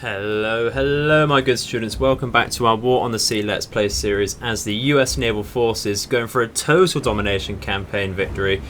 Hello my good students, welcome back to our War on the Sea Let's Play series as the US Naval Forces going for a total domination campaign victory.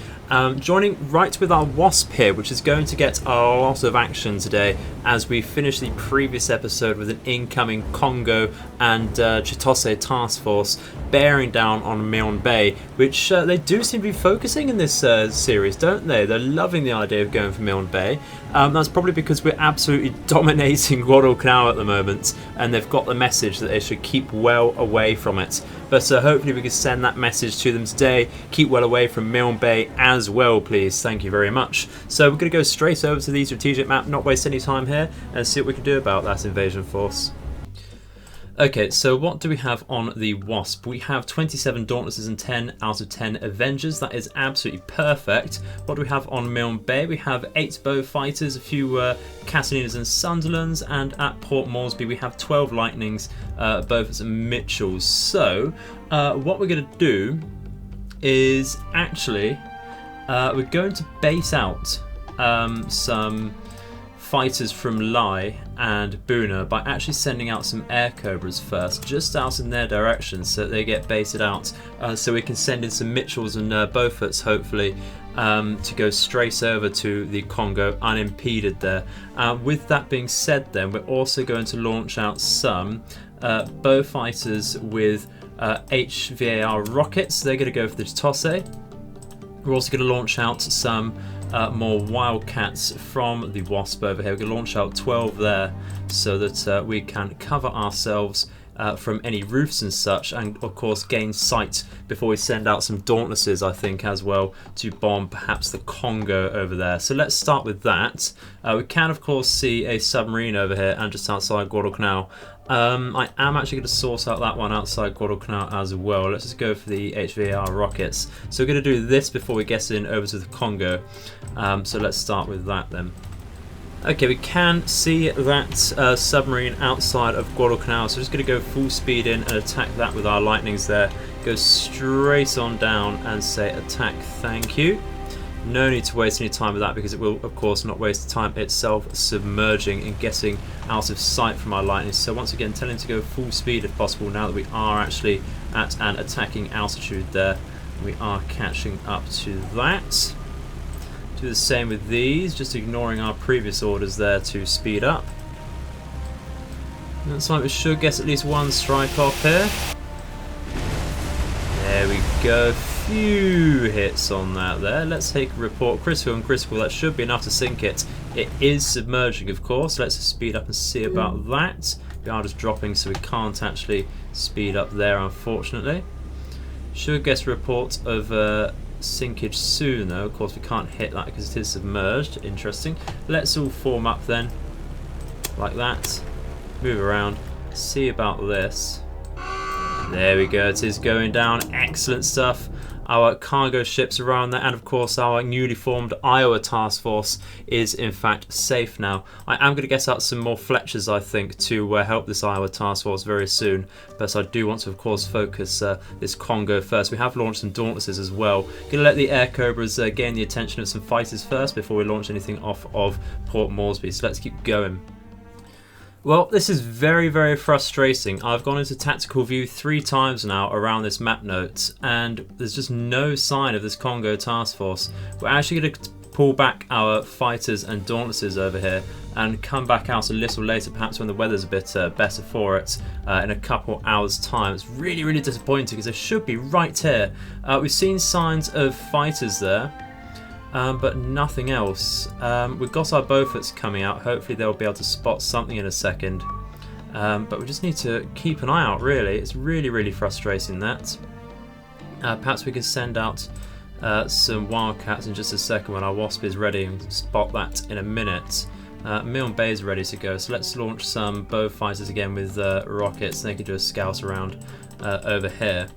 Joining right with our Wasp here, which is going to get a lot of action today as we finish the previous episode with an incoming Kongo and Chitose task force bearing down on Milne Bay, which they do seem to be focusing in this series, don't they? They're loving the idea of going for Milne Bay. That's probably because we're absolutely dominating Guadalcanal at the moment, and they've got the message that they should keep well away from it. But hopefully we can send that message to them today. Keep well away from Milne Bay as well, please. Thank you very much. So we're going to go straight over to the strategic map, not waste any time here, and see what we can do about that invasion force. Okay, so what do we have on the Wasp? We have 27 Dauntlesses and 10 out of 10 Avengers. That is absolutely perfect. What do we have on Milne Bay? We have 8 bow fighters, a few Cassininas and Sunderlands, and at Port Moresby we have 12 Lightnings, Beauforts and Mitchells. So what we're going to do is actually we're going to base out some fighters from Lai and Boona by actually sending out some air cobras first, just out in their direction, so that they get based out, so we can send in some Mitchells and Beauforts hopefully to go straight over to the Kongo unimpeded there. With that being said, then we're also going to launch out some bow fighters with HVAR rockets. They're going to go for the Chitose. We're also going to launch out some more Wildcats from the Wasp over here. We're going to launch out 12 there so that we can cover ourselves from any roofs and such, and of course gain sight before we send out some Dauntlesses, I think, as well, to bomb perhaps the Kongo over there. So let's start with that. We can of course see a submarine over here and just outside Guadalcanal. I am actually going to source out that one outside Guadalcanal as well. Let's just go for the HVAR rockets. So we're going to do this before we get in over to the Kongo. So let's start with that then. Okay, we can see that submarine outside of Guadalcanal, so we're just going to go full speed in and attack that with our Lightnings there. Go straight on down and say attack, thank you. No need to waste any time with that because it will of course not waste time itself submerging and getting out of sight from our Lightnings. So once again, telling to go full speed if possible now that we are actually at an attacking altitude there. We are catching up to that. Do the same with these, just ignoring our previous orders there to speed up. Looks like we should get at least one strike off here. There we go, few hits on that there. Let's take a report, critical and critical, that should be enough to sink it. It is submerging of course, let's just speed up and see about that. We are just dropping so we can't actually speed up there unfortunately. Should get a report of sinkage soon though, of course we can't hit that because it is submerged. Interesting. Let's all form up then, like that, move around, see about this. There we go, it is going down, excellent stuff. Our cargo ships around there, and of course our newly formed Iowa task force is in fact safe now. I am going to get out some more Fletchers I think to help this Iowa task force very soon, but I do want to of course focus this Kongo first. We have launched some Dauntlesses as well. Going to let the air cobras gain the attention of some fighters first before we launch anything off of Port Moresby, so let's keep going. Well, this is very, very frustrating. I've gone into tactical view 3 times now around this map note, and there's just no sign of this Kongo task force. We're actually going to pull back our fighters and Dauntlesses over here and come back out a little later, perhaps when the weather's a bit better for it, in a couple hours time. It's really, really disappointing because they should be right here. We've seen signs of fighters there. But nothing else. We've got our Beauforts coming out. Hopefully they'll be able to spot something in a second. But we just need to keep an eye out really. It's really, really frustrating that. Perhaps we can send out some Wildcats in just a second when our Wasp is ready and spot that in a minute. Milne Bay is ready to go, so let's launch some bow fighters again with rockets. They can do a scout around over here.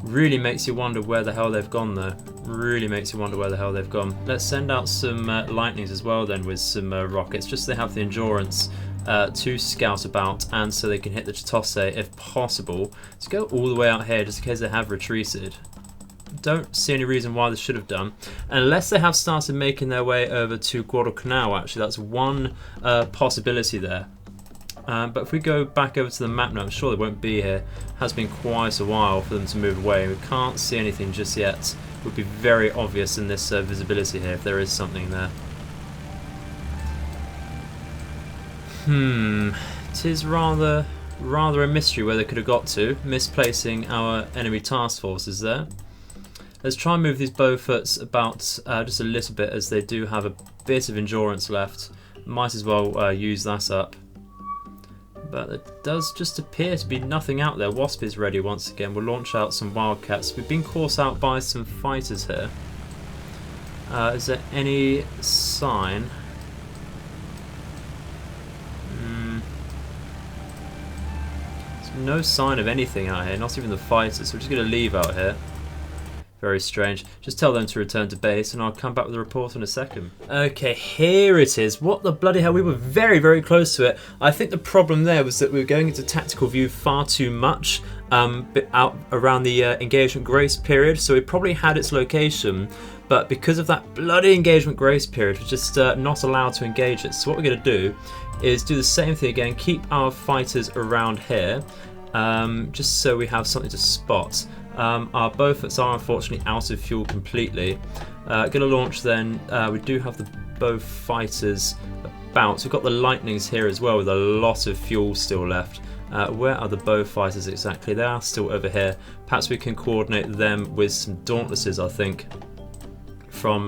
Really makes you wonder where the hell they've gone though. Really makes you wonder where the hell they've gone. Let's send out some Lightnings as well then with some rockets, just so they have the endurance to scout about and so they can hit the Chitose if possible. Let's go all the way out here just in case they have retreated. Don't see any reason why they should have done, unless they have started making their way over to Guadalcanal. Actually, that's one possibility there. But if we go back over to the map now, I'm sure they won't be here. It has been quite a while for them to move away. We can't see anything just yet. It would be very obvious in this visibility here if there is something there. It is rather a mystery where they could have got to, misplacing our enemy task forces there. Let's try and move these Bowfoots about just a little bit, as they do have a bit of endurance left. Might as well use that up. But there does just appear to be nothing out there. Wasp is ready once again. We'll launch out some Wildcats. We've been caught out by some fighters here. Is there any sign? There's no sign of anything out here, not even the fighters. So we're just going to leave out here. Very strange. Just tell them to return to base and I'll come back with a report in a second. Okay, here it is. What the bloody hell? We were very, very close to it. I think the problem there was that we were going into tactical view far too much out around the engagement grace period. So we probably had its location, but because of that bloody engagement grace period, we're just not allowed to engage it. So what we're going to do is do the same thing again. Keep our fighters around here, just so we have something to spot. Our Bowfoots are unfortunately out of fuel completely. Going to launch then. We do have the bow fighters about. We've got the lightnings here as well with a lot of fuel still left. Where are the bow fighters exactly? They are still over here. Perhaps we can coordinate them with some dauntlesses, I think, from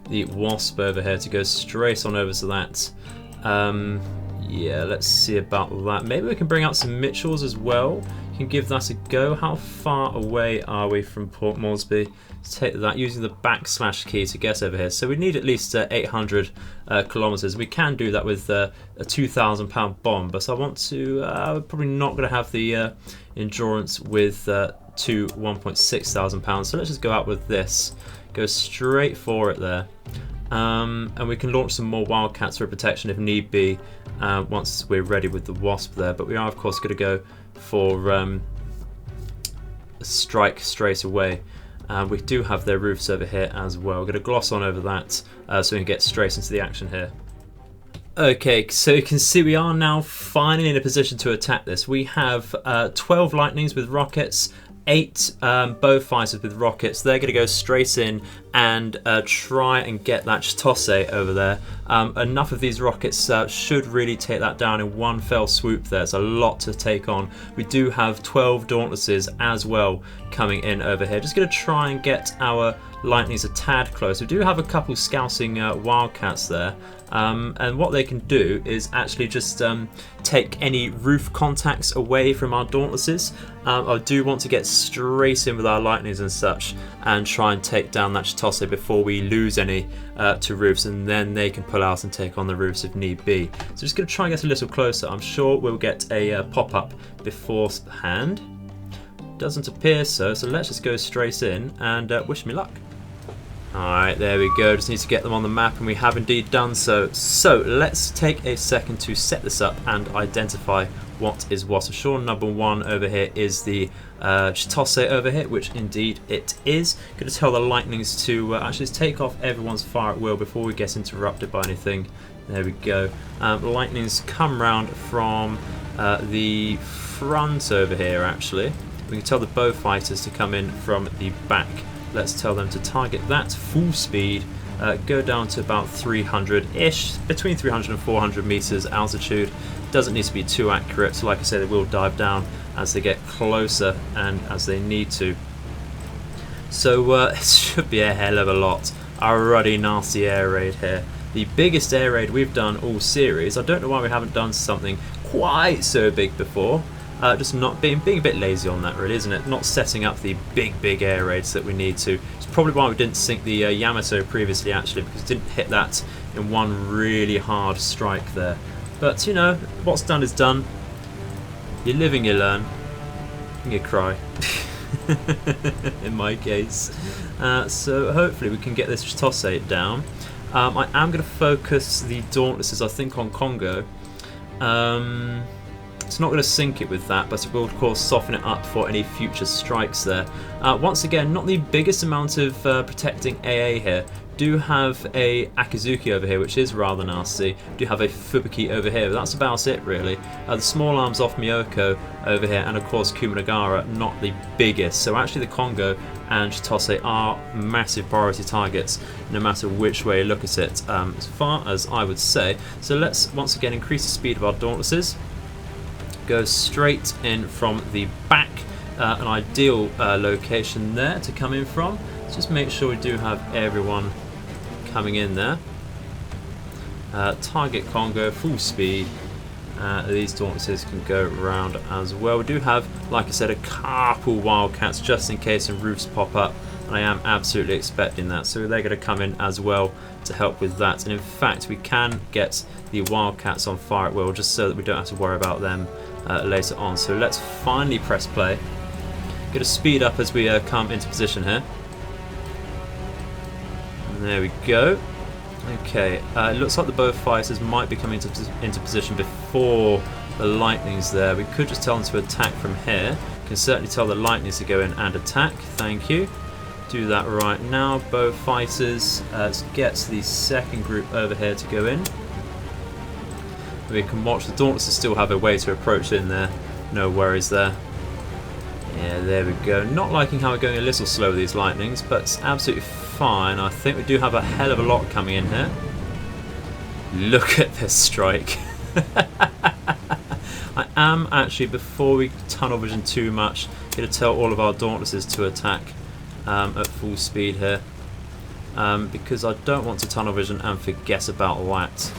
the Wasp over here to go straight on over to that. Yeah, let's see about that. Maybe we can bring out some Mitchells as well. Can give that a go. How far away are we from Port Moresby? Let's take that using the / key to get over here. So we need at least 800 kilometers. We can do that with a 2,000-pound bomb, but I want to. We're probably not going to have the endurance with 1.6 thousand pounds. So let's just go out with this. Go straight for it there. And we can launch some more Wildcats for protection if need be once we're ready with the Wasp there. But we are of course going to go for a strike straight away. We do have their roofs over here as well. We're going to gloss on over that so we can get straight into the action here. Okay, so you can see we are now finally in a position to attack this. We have 12 lightnings with rockets, 8 bow fighters with rockets. They're going to go straight in and try and get that Chitose over there. Enough of these rockets should really take that down in one fell swoop there. It's a lot to take on. We do have 12 dauntlesses as well coming in over here. Just going to try and get our lightnings a tad close. We do have a couple scouting Wildcats there. And what they can do is actually just take any roof contacts away from our dauntlesses. I do want to get straight in with our lightnings and such and try and take down that Chitose before we lose any to roofs, and then they can pull out and take on the roofs if need be. So just going to try and get a little closer. I'm sure we'll get a pop-up beforehand. Doesn't appear so, so let's just go straight in and wish me luck. Alright, there we go. Just need to get them on the map, and we have indeed done so. So let's take a second to set this up and identify what is what. So sure, number 1 over here is the Chitose over here, which indeed it is. Going to tell the lightnings to actually just take off everyone's fire at will before we get interrupted by anything. There we go. Lightnings come round from the front over here actually. We can tell the bow fighters to come in from the back. Let's tell them to target that full speed, go down to about 300-ish, between 300 and 400 meters altitude. Doesn't need to be too accurate, so like I say, they will dive down as they get closer and as they need to. So it should be a hell of a lot. Our ruddy nasty air raid here. The biggest air raid we've done all series. I don't know why we haven't done something quite so big before. Just not being a bit lazy on that, really, isn't it? Not setting up the big air raids that we need to. It's probably why we didn't sink the Yamato previously, actually, because it didn't hit that in one really hard strike there. But you know, what's done is done. You live and you learn. And you cry. In my case. So hopefully we can get this Chitose down. I am going to focus the dauntlesses, I think, on Kongo. It's not going to sink it with that, but it will of course soften it up for any future strikes there. Once again, not the biggest amount of protecting AA here. Do have a Akizuki over here, which is rather nasty. Do have a Fubuki over here, but that's about it really. The small arms off Miyoko over here, and of course Kumanagara, not the biggest. So actually the Kongo and Chitose are massive priority targets, no matter which way you look at it, as far as I would say. So let's once again increase the speed of our Dauntlesses. Go straight in from the back, an ideal location there to come in from. Let's just make sure we do have everyone coming in there. Target Kongo, full speed. These Dauntlesses can go around as well. We do have, like I said, a couple Wildcats just in case some roofs pop up, and I am absolutely expecting that. So they're going to come in as well to help with that. And in fact, we can get the Wildcats on fire at will, just so that we don't have to worry about them later on. So let's finally press play. Get a speed up as we come into position here. And there we go. Okay, it looks like the bow fighters might be coming into position before the lightnings there. We could just tell them to attack from here. Can certainly tell the lightnings to go in and attack. Thank you. Do that right now. Bow fighters. Let's get the second group over here to go in. We can watch the Dauntlesses still have a way to approach in there. No worries there. Yeah, there we go. Not liking how we're going a little slow with these lightnings, but it's absolutely fine. I think we do have a hell of a lot coming in here. Look at this strike. I am actually, before we tunnel vision too much, going to tell all of our Dauntlesses to attack at full speed here, because I don't want to tunnel vision and forget about that.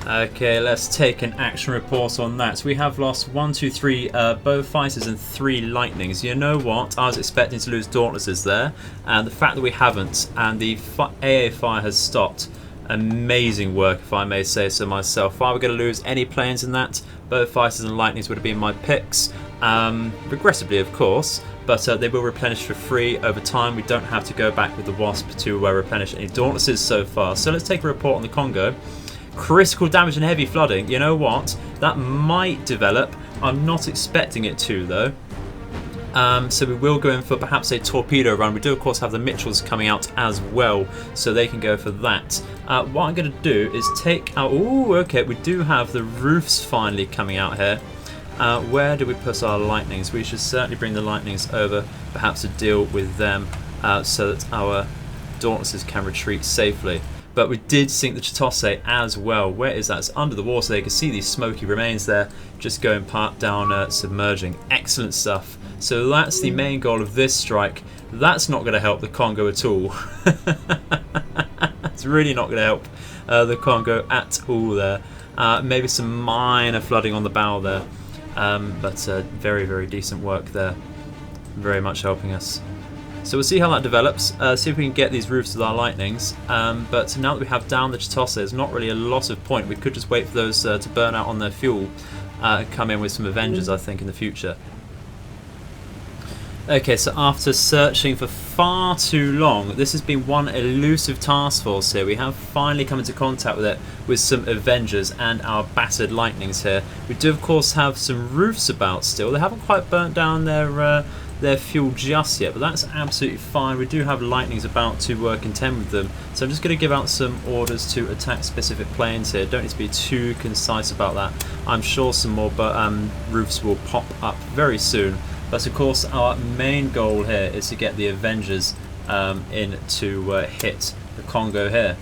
Okay, let's take an action report on that. We have lost 1, 2, 3 bow fighters and 3 lightnings. You know what? I was expecting to lose Dauntlesses there, and the fact that we haven't, and the AA fire has stopped. Amazing work, if I may say so myself. If I were going to lose any planes in that, bow fighters and lightnings would have been my picks. Regrettably, of course, but they will replenish for free over time. We don't have to go back with the Wasp to replenish any Dauntlesses so far. So let's take a report on the Kongo. Critical damage and heavy flooding. You know what? That might develop. I'm not expecting it to, though. So we will go in for perhaps a torpedo run. We do, of course, have the Mitchells coming out as well, so they can go for that. What I'm going to do is take out... Ooh, okay, we do have the roofs finally coming out here. Where do we put our lightnings? We should certainly bring the lightnings over, perhaps to deal with them, so that our Dauntlesses can retreat safely. But we did sink the Chitose as well. Where is that? It's under the water there. You can see these smoky remains there, just going part down, submerging. Excellent stuff. So that's the main goal of this strike. That's not going to help the Kongo at all. It's really not going to help the Kongo at all there. Maybe some minor flooding on the bow there. But very, very decent work there. Very much helping us. So we'll see how that develops, see if we can get these roofs with our lightnings, but now that we have down the Chitose, there's not really a lot of point. We could just wait for those to burn out on their fuel and come in with some Avengers, I think, in the future. Okay, so after searching for far too long, this has been one elusive task force here. We have finally come into contact with it with some Avengers and our battered lightnings here. We do of course have some roofs about still. They haven't quite burnt down their fuel just yet, but that's absolutely fine. We do have lightnings about to contend with them, so I'm just going to give out some orders to attack specific planes here. Don't need to be too concise about that. I'm sure some more roofs will pop up very soon. But of course our main goal here is to get the Avengers in to hit the Kongo here.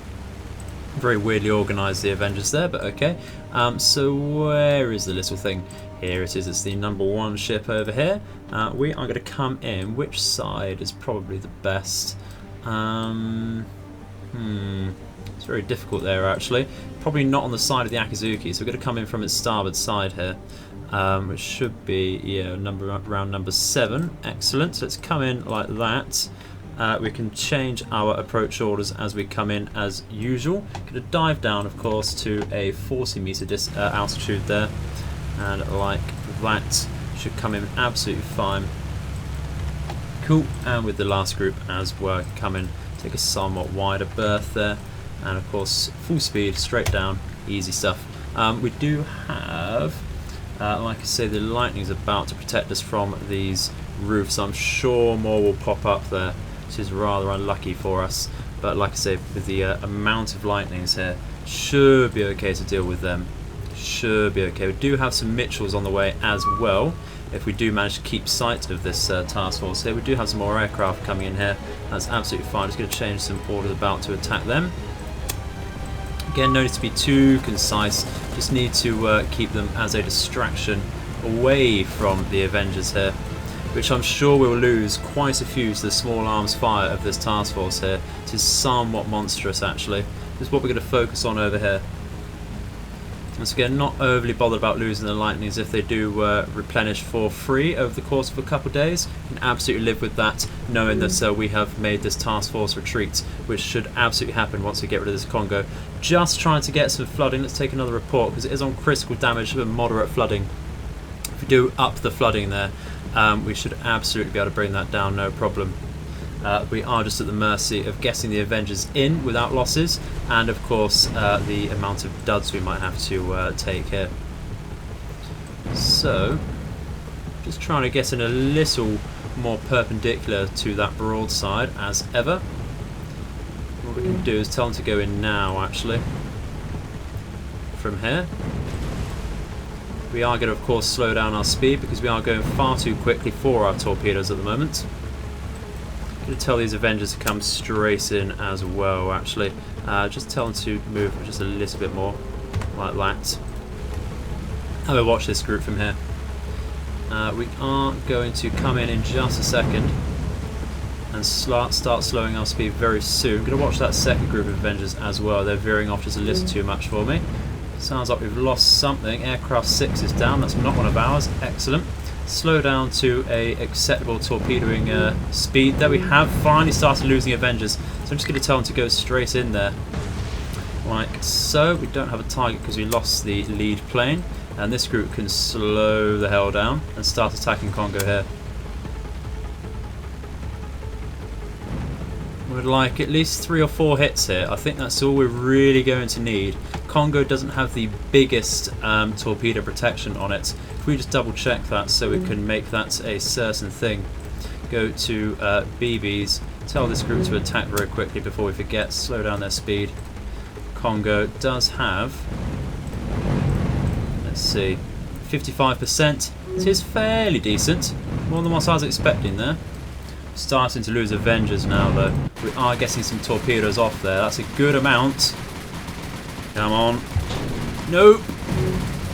Very weirdly organised, the Avengers there, but okay. So where is the little thing? Here it is, it's the #1 ship over here. We are going to come in. Which side is probably the best? It's very difficult there actually. Probably not on the side of the Akizuki, so we're going to come in from its starboard side here. Which should be round number 7. Excellent. So let's come in like that. We can change our approach orders as we come in as usual. Going to dive down, of course, to a 40-meter altitude there, and like that, should come in absolutely fine. Cool. And with the last group as well, come in, take a somewhat wider berth there, and of course full speed straight down, easy stuff. We do have. Like I say, the lightning's about to protect us from these roofs. I'm sure more will pop up there, which is rather unlucky for us. But like I say, with the amount of lightnings here, should be okay to deal with them. Should be okay. We do have some Mitchells on the way as well. If we do manage to keep sight of this task force here, we do have some more aircraft coming in here. That's absolutely fine. Just going to change some orders about to attack them. Again, no need to be too concise, just need to keep them as a distraction away from the Avengers here, which I'm sure we'll lose quite a few to the small arms fire of this task force here. It is somewhat monstrous actually. This is what we're going to focus on over here. Once again, not overly bothered about losing the lightnings if they do replenish for free over the course of a couple of days. You can absolutely live with that, knowing that we have made this task force retreat, which should absolutely happen once we get rid of this Kongo. Just trying to get some flooding. Let's take another report because it is on critical damage but moderate flooding. If we do up the flooding there, we should absolutely be able to bring that down, no problem. We are just at the mercy of getting the Avengers in without losses, and of course the amount of duds we might have to take here. So, just trying to get in a little more perpendicular to that broadside as ever. What we can do is tell them to go in now actually, from here. We are going to of course slow down our speed because we are going far too quickly for our torpedoes at the moment. Going to tell these Avengers to come straight in as well actually. Just tell them to move just a little bit more like that. Have a watch this group from here. We are going to come in just a second and start slowing our speed very soon. Going to watch that second group of Avengers as well. They're veering off just a little too much for me. Sounds like we've lost something. Aircraft 6 is down. That's not one of ours. Excellent. Slow down to a acceptable torpedoing speed. There we have finally started losing Avengers. So I'm just going to tell them to go straight in there. Like so. We don't have a target because we lost the lead plane. And this group can slow the hell down and start attacking Kongo here. We'd like at least 3 or 4 hits here. I think that's all we're really going to need. Kongo doesn't have the biggest torpedo protection on it. If we just double check that so we can make that a certain thing. Go to BBs, tell this group to attack very quickly before we forget, slow down their speed. Kongo does have, let's see, 55%. It is fairly decent, more than what I was expecting there. Starting to lose Avengers now though. We are getting some torpedoes off there. That's a good amount. Come on. Nope.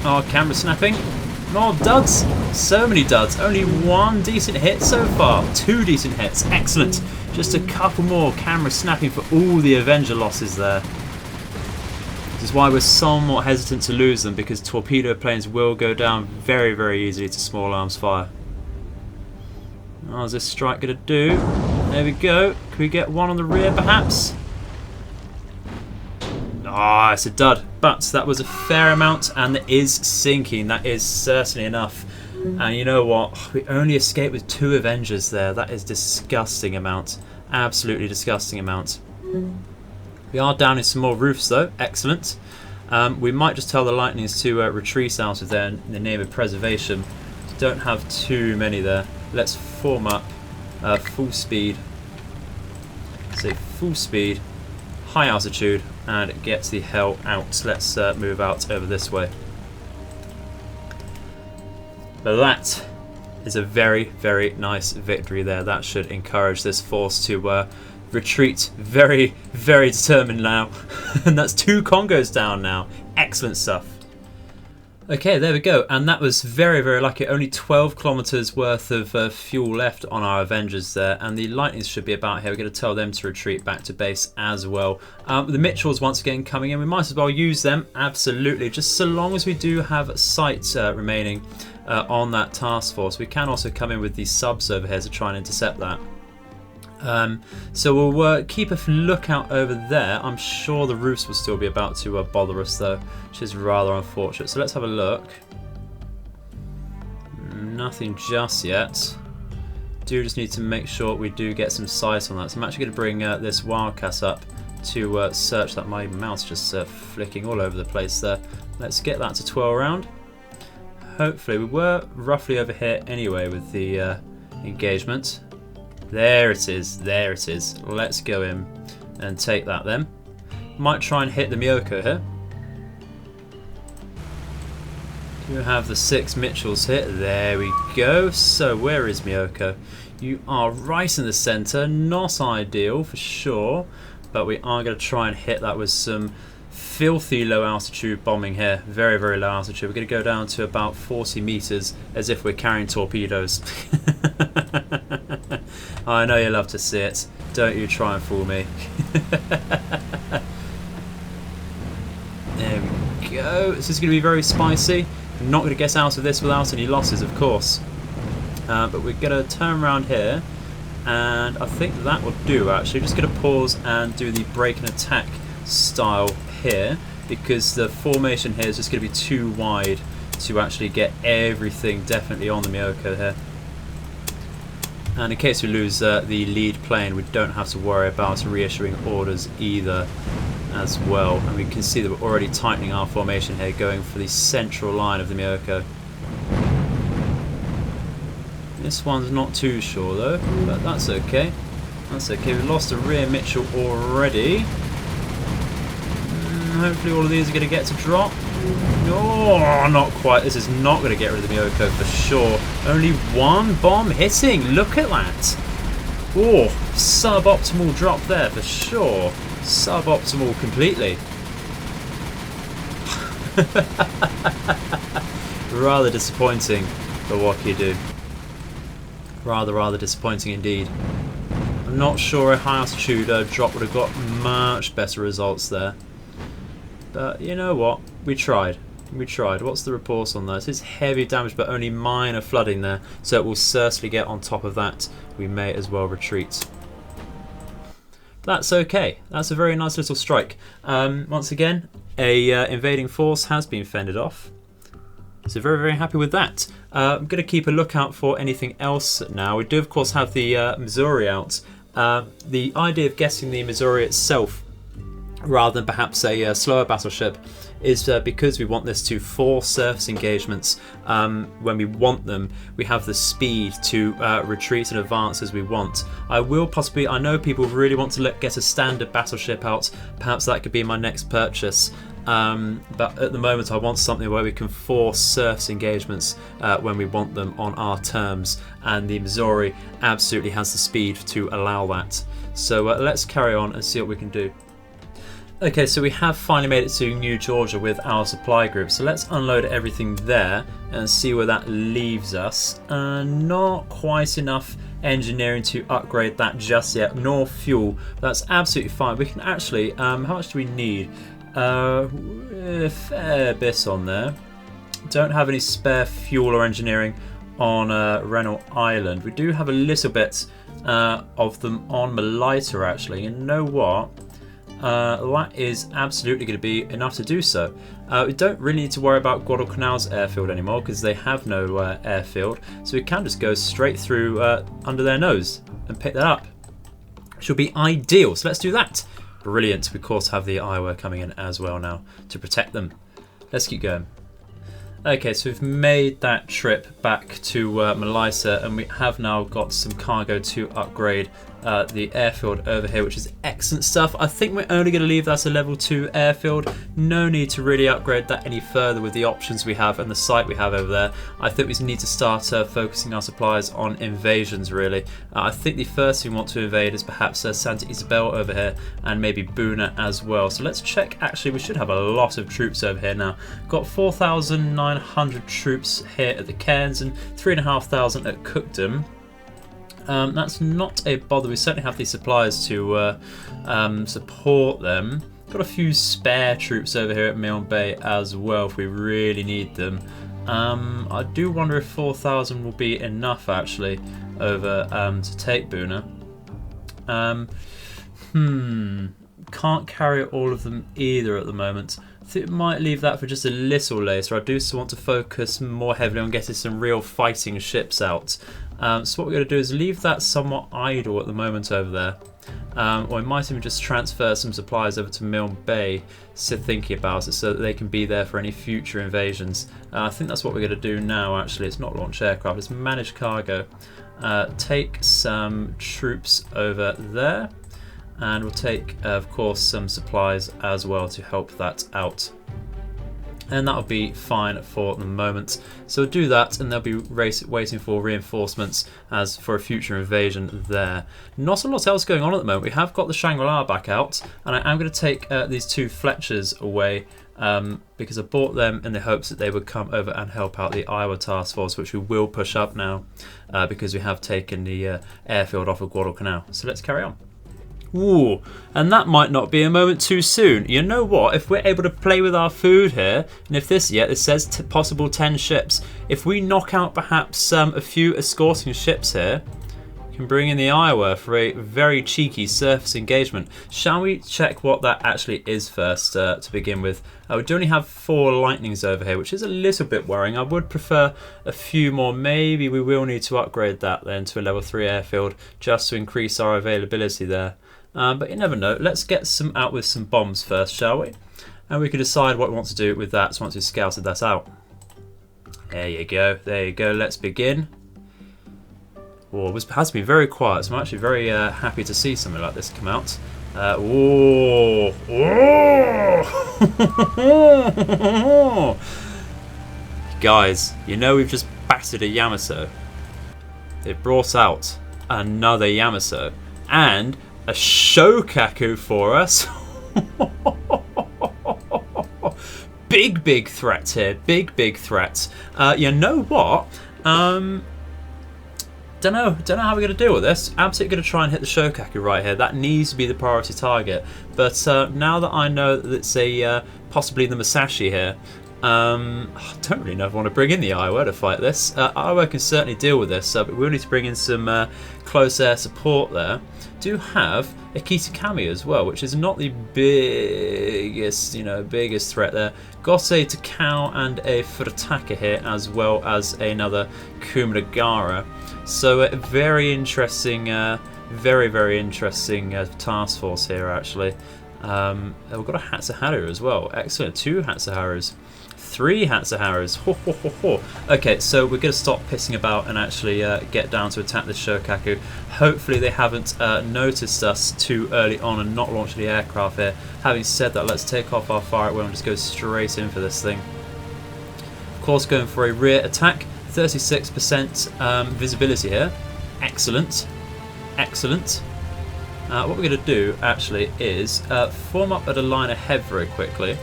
Oh, camera snapping. More duds. So many duds. Only 1 decent hit so far. 2 decent hits. Excellent. Just a couple more camera snapping for all the Avenger losses there. This is why we're somewhat hesitant to lose them, because torpedo planes will go down very, very easily to small arms fire. How's this strike going to do? There we go. Can we get one on the rear, perhaps? Ah, it's a dud. But that was a fair amount, and it is sinking. That is certainly enough. And you know what? We only escaped with 2 Avengers there. That is disgusting amount. Absolutely disgusting amount. We are down in some more roofs, though. Excellent. We might just tell the Lightnings to retreat out of there in the name of preservation. Don't have too many there. Let's form up full speed. Say full speed, high altitude, and get the hell out. Let's move out over this way. But that is a very, very nice victory there. That should encourage this force to retreat very, very determined now. And that's 2 Kongos down now. Excellent stuff. Okay, there we go. And that was very, very lucky. Only 12 kilometers worth of fuel left on our Avengers there. And the Lightnings should be about here. We're going to tell them to retreat back to base as well. The Mitchells once again coming in. We might as well use them. Absolutely. Just so long as we do have sight remaining on that task force. We can also come in with these subs over here to try and intercept that. So we'll keep a lookout over there. I'm sure the roofs will still be about to bother us though, which is rather unfortunate. So let's have a look. Nothing just yet. Do just need to make sure we do get some sight on that. So I'm actually going to bring this Wildcat up to search that. My mouse just flicking all over the place there. Let's get that to 12 round. Hopefully, we were roughly over here anyway with the engagement. There it is, there it is. Let's go in and take that then. Might try and hit the Myoko here. Do have the 6 Mitchells hit. There we go. So where is Myoko? You are right in the centre. Not ideal for sure. But we are going to try and hit that with some filthy low altitude bombing here. Very, very low altitude. We're going to go down to about 40 meters as if we're carrying torpedoes. I know you love to see it. Don't you try and fool me. There we go. This is going to be very spicy. I'm not going to get out of this without any losses, of course. But we're going to turn around here. And I think that will do, actually. Just going to pause and do the break and attack style here, because the formation here is just going to be too wide to actually get everything definitely on the Myoko here. And in case we lose the lead plane, we don't have to worry about reissuing orders either as well. And we can see that we're already tightening our formation here, going for the central line of the Myoko. This one's not too sure though, but that's okay. That's okay. We've lost a rear Mitchell already. Hopefully all of these are going to get to drop. No, not quite. This is not going to get rid of the Myoko for sure. Only 1 bomb hitting. Look at that. Oh, suboptimal drop there for sure. Suboptimal completely. Rather disappointing for what you do. Rather disappointing indeed. I'm not sure a high altitude drop would have got much better results there. But you know what? We tried. We tried. What's the report on that? It's heavy damage, but only minor flooding there. So it will certainly get on top of that. We may as well retreat. That's okay. That's a very nice little strike. Once again, a invading force has been fended off. So very, very happy with that. I'm going to keep a lookout for anything else now. We do, of course, have the Missouri out. The idea of getting the Missouri itself, rather than perhaps a slower battleship, is because we want this to force surface engagements when we want them. We have the speed to retreat and advance as we want. I know people really want to get a standard battleship out. Perhaps that could be my next purchase. But at the moment I want something where we can force surface engagements when we want them on our terms, and the Missouri absolutely has the speed to allow that. So let's carry on and see what we can do. Okay, so we have finally made it to New Georgia with our supply group, so let's unload everything there and see where that leaves us. Not quite enough engineering to upgrade that just yet, nor fuel. That's absolutely fine. We can actually, how much do we need? A fair bit on there. Don't have any spare fuel or engineering on Rennell Island. We do have a little bit of them on Melita actually. You know what? That is absolutely going to be enough to do so. We don't really need to worry about Guadalcanal's airfield anymore because they have no airfield, so we can just go straight through under their nose and pick that up, which will be ideal. So let's do that. Brilliant. We of course have the Iowa coming in as well now to protect them. Let's keep going. Okay, so we've made that trip back to Melita, and we have now got some cargo to upgrade the airfield over here, which is excellent stuff. I think we're only going to leave that a level 2 airfield. No need to really upgrade that any further with the options we have and the site we have over there. I think we need to start focusing our supplies on invasions, really. I think the first thing we want to invade is perhaps Santa Isabel over here, and maybe Buna as well. So let's check. Actually, we should have a lot of troops over here now. Got 4,900 troops here at the Cairns and 3,500 at Cookdom. That's not a bother. We certainly have these supplies to support them. Got a few spare troops over here at Milne Bay as well if we really need them. I do wonder if 4,000 will be enough actually over to take Buna. Can't carry all of them either at the moment. I think we might leave that for just a little later. I do still want to focus more heavily on getting some real fighting ships out. So what we're going to do is leave that somewhat idle at the moment over there. Or we might even just transfer some supplies over to Milne Bay, so thinking about it, so that they can be there for any future invasions. I think that's what we're going to do now actually. It's not launch aircraft, it's manage cargo. Take some troops over there. And we'll take, of course, some supplies as well to help that out. And that'll be fine for the moment. So we'll do that, and they'll be waiting for reinforcements as for a future invasion there. Not a lot else going on at the moment. We have got the Shangri-La back out, and I am going to take these two Fletchers away because I bought them in the hopes that they would come over and help out the Iowa task force, which we will push up now because we have taken the airfield off of Guadalcanal. So let's carry on. Ooh, and that might not be a moment too soon. You know what? If we're able to play with our food here, and if this, it says possible 10 ships. If we knock out perhaps a few escorting ships here, we can bring in the Iowa for a very cheeky surface engagement. Shall we check what that actually is first to begin with? We do only have 4 lightnings over here, which is a little bit worrying. I would prefer a few more. Maybe we will need to upgrade that then to a level 3 airfield just to increase our availability there. But you never know. Let's get some out with some bombs first, shall we? And we can decide what we want to do with that once we've scouted that out. There you go. There you go. Let's begin. Oh, this has been very quiet, so I'm actually very happy to see something like this come out. Oh! Guys, you know we've just battered a Yamato. It brought out another Yamato. And a Shokaku for us. Big threat here. Big threat. You know what? Don't know how we're going to deal with this. Absolutely going to try and hit the Shokaku right here. That needs to be the priority target. But now that I know that it's a possibly the Musashi here, I don't really know if I want to bring in the Iowa to fight this. Iowa can certainly deal with this, but we'll need to bring in some close air support there. Do have a Kitakami as well, which is not the biggest threat there. Got a Takao and a Furataka here, as well as another Kumanagara. So a very interesting, very interesting task force here actually. We've got a Hatsuharu as well. Excellent, 2 Hatsuharus. 3 Hatsuharus. Ho, ho, ho, ho. Okay, so we're going to stop pissing about and actually get down to attack the Shokaku. Hopefully they haven't noticed us too early on and not launched the aircraft here. Having said that, let's take off our fire at will and just go straight in for this thing. Of course, going for a rear attack. 36% visibility here. Excellent. Excellent. What we're going to do actually is form up at a line ahead very quickly.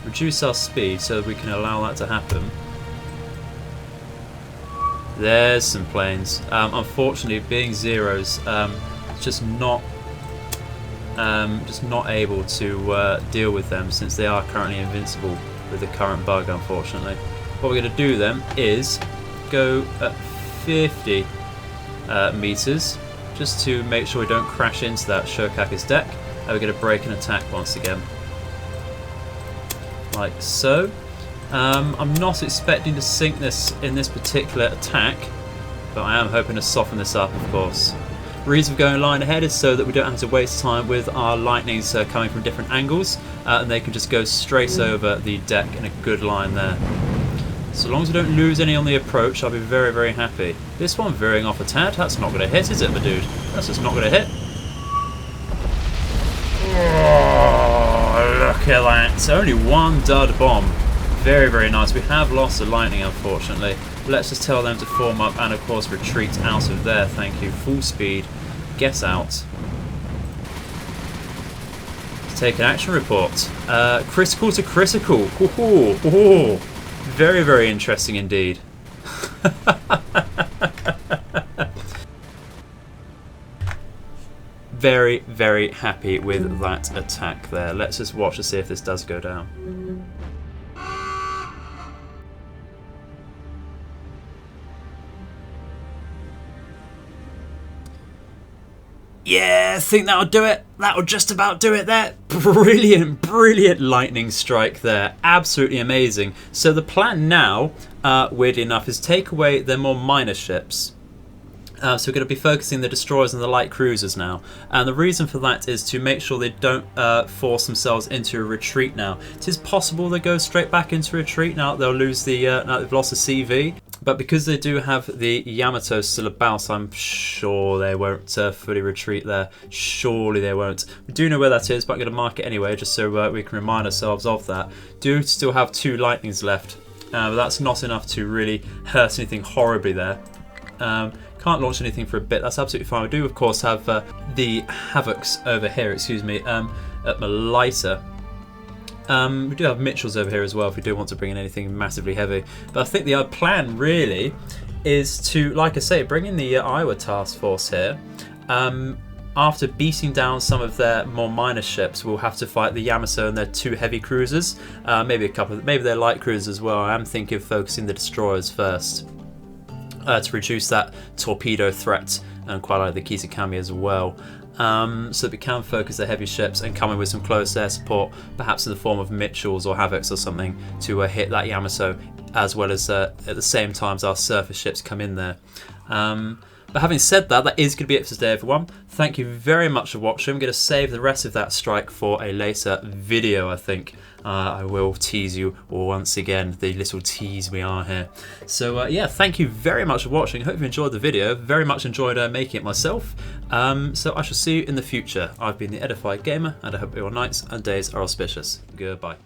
Reduce our speed so we can allow that to happen. There's some planes. Unfortunately, being zeros, just not able to deal with them since they are currently invincible with the current bug. Unfortunately, what we're going to do then is go at 50 meters just to make sure we don't crash into that Shokaku's deck. And we're going to break and attack once again. Like so. I'm not expecting to sink this in this particular attack, but I am hoping to soften this up, of course. The reason for going line ahead is so that we don't have to waste time with our lightnings coming from different angles, and they can just go straight over the deck in a good line there. So long as we don't lose any on the approach, I'll be very, very happy. This one veering off a tad, that's not going to hit, is it, my dude? That's just not going to hit. Oh, look at that. It's only one dud bomb. Very, very nice. We have lost the lightning, unfortunately. Let's just tell them to form up and, of course, retreat out of there. Thank you. Full speed. Get out. Take an action report. Critical to critical. Ooh. Very, very interesting indeed. Very, very happy with that attack there. Let's just watch to see if this does go down. Yeah, I think that'll do it. That'll just about do it there. Brilliant, brilliant lightning strike there. Absolutely amazing. So the plan now, weirdly enough, is take away their more minor ships. So we're going to be focusing the destroyers and the light cruisers now. And the reason for that is to make sure they don't force themselves into a retreat now. It is possible they go straight back into retreat now. They'll lose the, now they've lost the CV. But because they do have the Yamato still about, I'm sure they won't fully retreat there. Surely they won't. We do know where that is, but I'm going to mark it anyway, just so we can remind ourselves of that. Do still have 2 lightnings left, but that's not enough to really hurt anything horribly there. Can't launch anything for a bit, that's absolutely fine. We do, of course, have the Havocs over here, excuse me, at Melita. We do have Mitchells over here as well if we do want to bring in anything massively heavy. But I think the plan really is to, like I say, bring in the Iowa task force here. After beating down some of their more minor ships, we'll have to fight the Yamato and their 2 heavy cruisers. Maybe a couple, maybe their light cruisers as well. I am thinking of focusing the destroyers first to reduce that torpedo threat, and quite like the Kisakami as well. So that we can focus the heavy ships and come in with some close air support, perhaps in the form of Mitchells or Havocs or something, to hit that Yamato, as well as at the same time as our surface ships come in there. But having said that, that is going to be it for today, everyone. Thank you very much for watching. I'm going to save the rest of that strike for a later video, I think. I will tease you once again, the little tease we are here. So yeah, thank you very much for watching. Hope you enjoyed the video. Very much enjoyed making it myself. So I shall see you in the future. I've been the Edified Gamer, and I hope your nights and days are auspicious. Goodbye.